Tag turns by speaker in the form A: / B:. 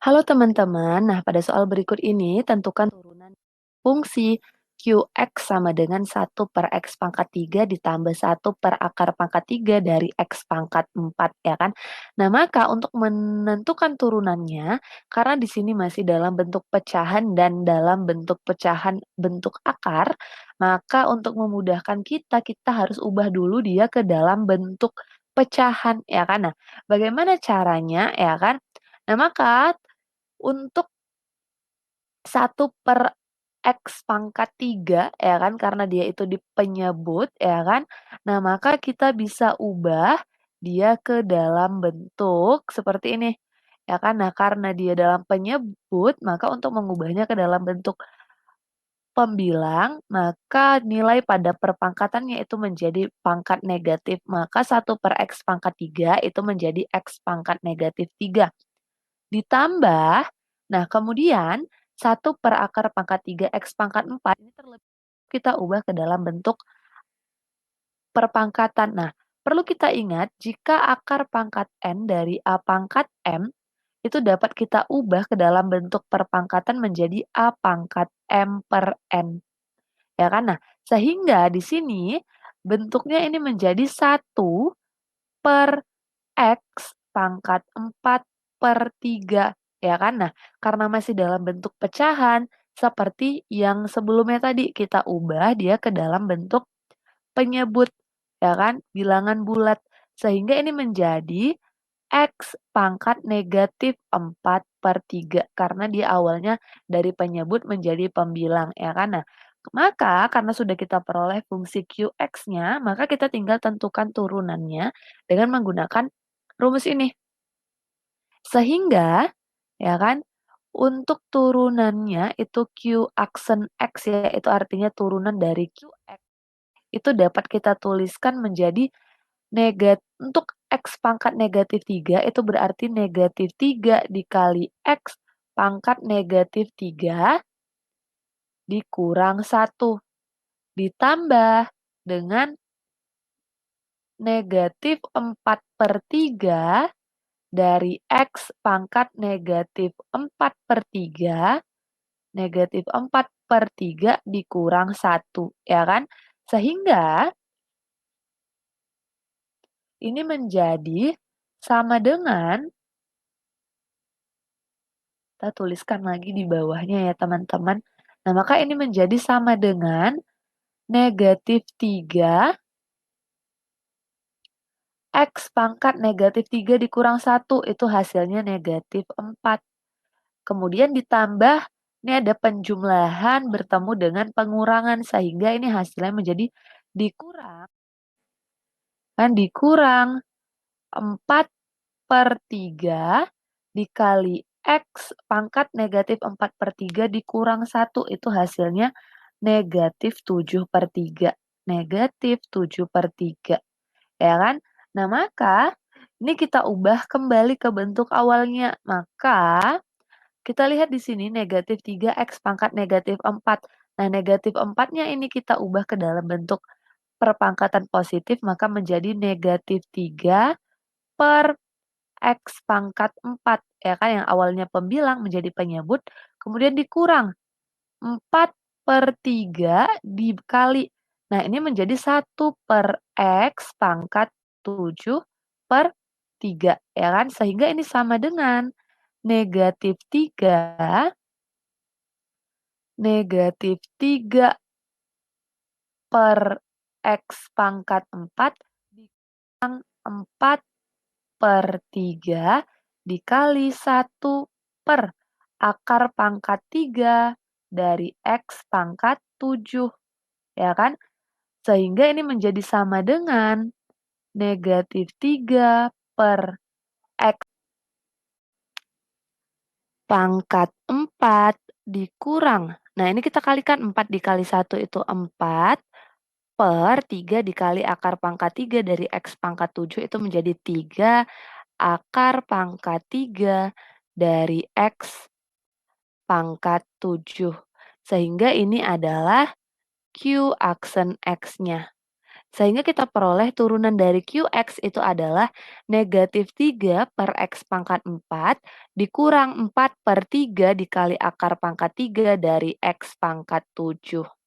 A: Halo teman-teman, nah pada soal berikut ini tentukan turunan fungsi Qx sama dengan 1/x² ditambah 1/akar pangkat 3 dari x pangkat 4 ya kan. Nah maka untuk menentukan turunannya, karena di sini masih dalam bentuk pecahan dan dalam bentuk pecahan bentuk akar, maka untuk memudahkan kita, kita harus ubah dulu dia ke dalam bentuk pecahan ya kan. Nah bagaimana caranya ya kan. Nah maka untuk 1/x² ya kan, karena dia itu di penyebut ya kan. Nah, maka kita bisa ubah dia ke dalam bentuk seperti ini, ya kan. Nah, karena dia dalam penyebut, maka untuk mengubahnya ke dalam bentuk pembilang, maka nilai pada perpangkatannya itu menjadi pangkat negatif. Maka 1/x² itu menjadi x⁻³ ditambah, nah kemudian 1/akar pangkat 3 x⁻⁴ ini terlebih kita ubah ke dalam bentuk perpangkatan. Nah, perlu kita ingat jika akar pangkat n dari a pangkat m itu dapat kita ubah ke dalam bentuk perpangkatan menjadi a pangkat m per n. Ya kan? Nah, sehingga di sini bentuknya ini menjadi 1/x⁻⁴ ya kan. Nah, karena masih dalam bentuk pecahan seperti yang sebelumnya tadi kita ubah dia ke dalam bentuk penyebut ya kan, bilangan bulat. Sehingga ini menjadi x⁻⁴ karena dia awalnya dari penyebut menjadi pembilang ya kan. Nah, maka karena sudah kita peroleh fungsi Qx-nya, maka kita tinggal tentukan turunannya dengan menggunakan rumus ini. Sehingga ya kan, untuk turunannya itu Q aksen X ya, itu artinya turunan dari Qx itu dapat kita tuliskan menjadi untuk X pangkat -3 itu berarti -3 dikali X pangkat -3 dikurang 1 ditambah dengan -4/3 dari X pangkat -4/3 -4/3 dikurang 1 ya kan. Sehingga ini menjadi sama dengan, kita tuliskan lagi di bawahnya ya teman-teman. Nah maka ini menjadi sama dengan -3 X pangkat -3 dikurang 1 itu hasilnya -4. Kemudian ditambah, ini ada penjumlahan bertemu dengan pengurangan, sehingga ini hasilnya menjadi dikurang, kan dikurang 4/3 dikali X pangkat -4/3 dikurang 1 itu hasilnya -7/3. -7/3, ya kan? Nah, maka ini kita ubah kembali ke bentuk awalnya. Maka kita lihat di sini -3 X pangkat -4. Nah, -4-nya ini kita ubah ke dalam bentuk perpangkatan positif, maka menjadi -3 per X pangkat 4, ya kan, yang awalnya pembilang menjadi penyebut, kemudian dikurang 4/3 dikali. Nah, ini menjadi 1/X pangkat 7/3, ya kan, sehingga ini sama dengan -3 per X pangkat 4 dikurang 4/3 dikali 1/akar pangkat 3 dari X pangkat 7, ya kan? Sehingga ini menjadi sama dengan -3 per X pangkat 4 dikurang. Nah, ini kita kalikan 4 dikali 1 itu 4 per 3 dikali akar pangkat 3 dari X pangkat 7 itu menjadi 3 akar pangkat 3 dari X pangkat 7. Sehingga ini adalah Q aksen X-nya. Sehingga kita peroleh turunan dari Qx itu adalah negatif 3 per X pangkat 4 dikurang 4 per 3 dikali akar pangkat 3 dari X pangkat 7.